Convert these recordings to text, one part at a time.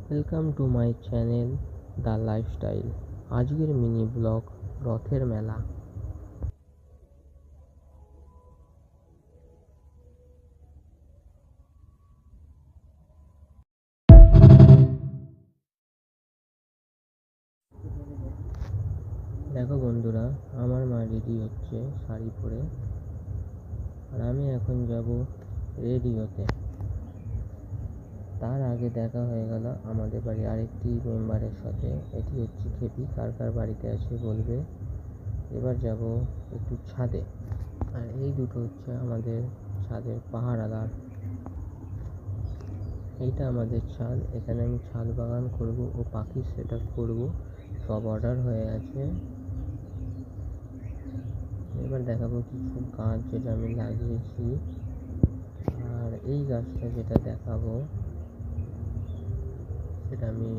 Welcome to my channel the lifestyle. আজকের mini blog রথের মেলা। দেখো বন্ধুরা, আমার মা রেডি হচ্ছে শাড়ি পরে, আর আমি এখন যাব রেডি হতে। তার আগে দেখা হয়ে গেল আমাদের বাড়ির আরেকটি মেম্বারের সাথে। এটি হচ্ছে খেপি, কার কার বাড়িতে আছে বলবে। এবার যাব একটু ছাদে, আর এই দুটো হচ্ছে আমাদের ছাদের পাহারাদার। এইটা আমাদের ছাদ, এখানে আমি ছাদ বাগান করব ও পাখির সেট আপ করবো। সব অর্ডার হয়ে আছে। এবার দেখাবো কিছু গাছ যেটা আমি লাগিয়েছি, আর এই গাছটা যেটা দেখাবো সেটা আমি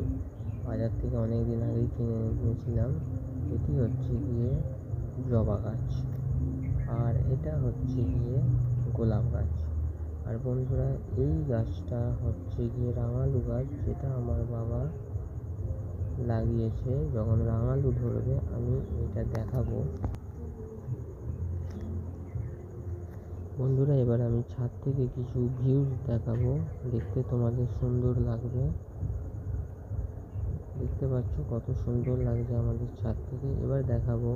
বাজার থেকে অনেক দিন আগেই কিনে নিয়েছিলাম। এটি হচ্ছে গিয়ে জবা গাছ, আর এটা হচ্ছে গিয়ে গোলাপ গাছ। আর বন্ধুরা, এই গাছটা হচ্ছে গিয়ে রাঙালু গাছ, যেটা আমার বাবা লাগিয়েছে। যখন রাঙালু ধরবে আমি এটা দেখাবো। বন্ধুরা, এবার আমি ছাদ থেকে কিছু ভিউজ দেখাবো, দেখতে তোমাদের সুন্দর লাগবে। দেখতে পাচ্ছ কত সুন্দর লাগছে আমাদের ছাদ থেকে। এবার দেখাবো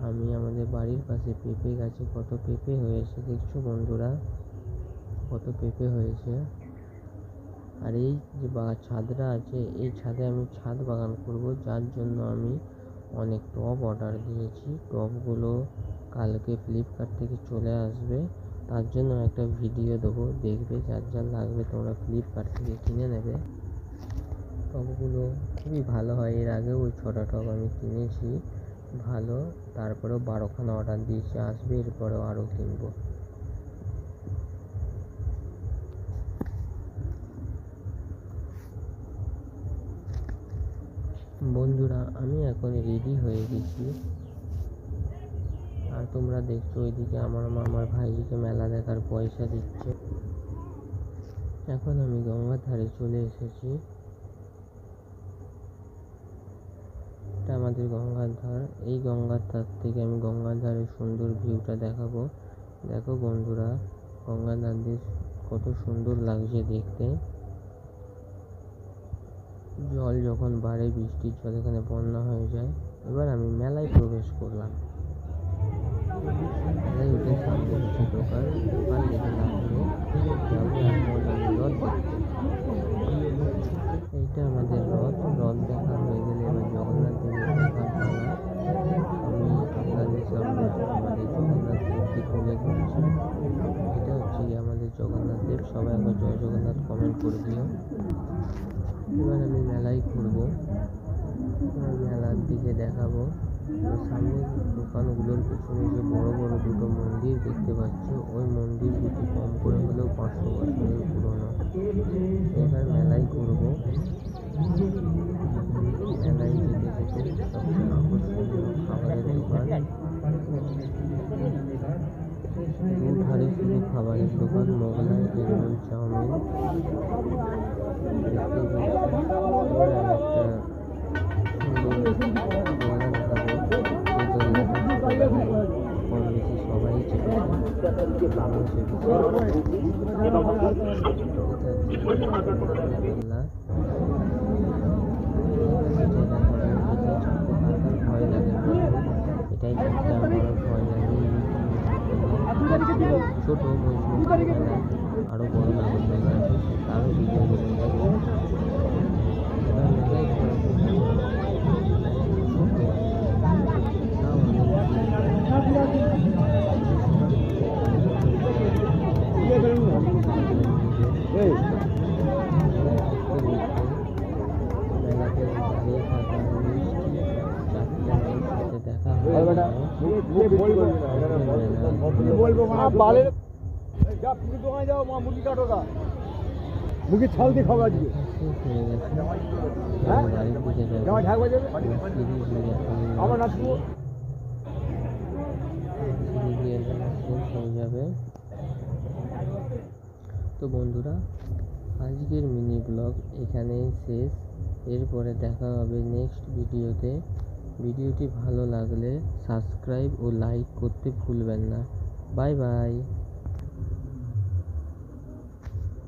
আমি আমাদের বাড়ির পাশে পেঁপে গাছে কত পেঁপে হয়েছে। দেখছো বন্ধুরা, কত পেঁপে হয়েছে। আর এই যে ছাদটা আছে, এই ছাদে আমি ছাদ বাগান করব, যার জন্য আমি অনেক টব অর্ডার দিয়েছি। টবগুলো কালকে ফ্লিপকার্ট থেকে চলে আসবে, তার জন্য একটা ভিডিও দেবো, দেখবে। যার যার লাগবে তোমরা ফ্লিপকার্ট থেকে কিনে নেবে। টবগুলো খুবই ভালো হয়, এর আগেও ওই ছটা টব আমি কিনেছি ভালো। তারপরেও 12খানা অর্ডার দিয়েছি, আসবে এরপরেও আরও কিনবো। বন্ধুরা, আমি এখন রেডি হয়ে গেছি, আর তোমরা দেখছো ওইদিকে আমার মামার ভাইজিকে মেলা দেখার পয়সা দিচ্ছে। এখন আমি গঙ্গার ধারে চলে এসেছি। এটা আমাদের গঙ্গার ধার। এই গঙ্গার ধার থেকে আমি গঙ্গার ধারের সুন্দর ভিউটা দেখাবো। দেখো বন্ধুরা, গঙ্গার ধার দিয়ে কত সুন্দর লাগছে দেখতে। জল যখন বাড়ে, বৃষ্টির জল এখানে বন্যা হয়ে যায়। এবার আমি মেলায় প্রবেশ করলাম। মেলায় উঠে সামনে কিছু দোকান দেখে লাগলো যাবো এখন আমি রথ দেখতে। এইটা আমাদের রথ দেখা হয়ে গেলে এবার জগন্নাথ দেবের দেখার পালা। আমি আপনাদের সামনে আমাদের জগন্নাথ দেবকে তুলে ধরছি। এটা হচ্ছে গিয়ে আমাদের জগন্নাথ দেব। সবাই একবার জয় জগন্নাথ কমেন্ট করে দিও। এবার আমি মেলায় ঘুরবো, মেলার দিকে দেখাবো। সামনে দোকানগুলোর পেছনে যে বড় বড় দুটো মন্দির দেখতে পাচ্ছ, ওই মন্দির দুটি কম করে হলেও 500 বছরের পুরনো। এবার মেলায় ঘুরবো। মেলায় যেতে যেতে সবচেয়ে আকর্ষণীয় খাবারের দোকান, দুধারে শুধু খাবারের দোকান, মোগলাই, এগরোল, চাউমিন দেখতে পাচ্ছি। এবার আমি একটা সুন্দর দোলনা দেখাবো, যে দোলনাটা কম বেশি সবাই চেপেছে, আমিও চেপেছি। এটা দোলনা। ভয় লাগে, এটাই চাপতে আমার ভয় লাগে। ছোট বৈষ্ণব আরো বড় নাগরদোলনা আছে, তারও ভিডিও করে যাবে। এবার মেলায় মেলাতে দাঁড়িয়ে থাকা দেখা মুরগির ছাল দিয়ে খাওয়া আজকে আমার নাচবো হয়ে যাবে। তো বন্ধুরা, আজকের মিনি ব্লগ এখানেই শেষ। এরপরে দেখা হবে নেক্সট ভিডিওতে। ভিডিওটি ভালো লাগলে সাবস্ক্রাইব ও লাইক করতে ভুলবেন না। Bye bye.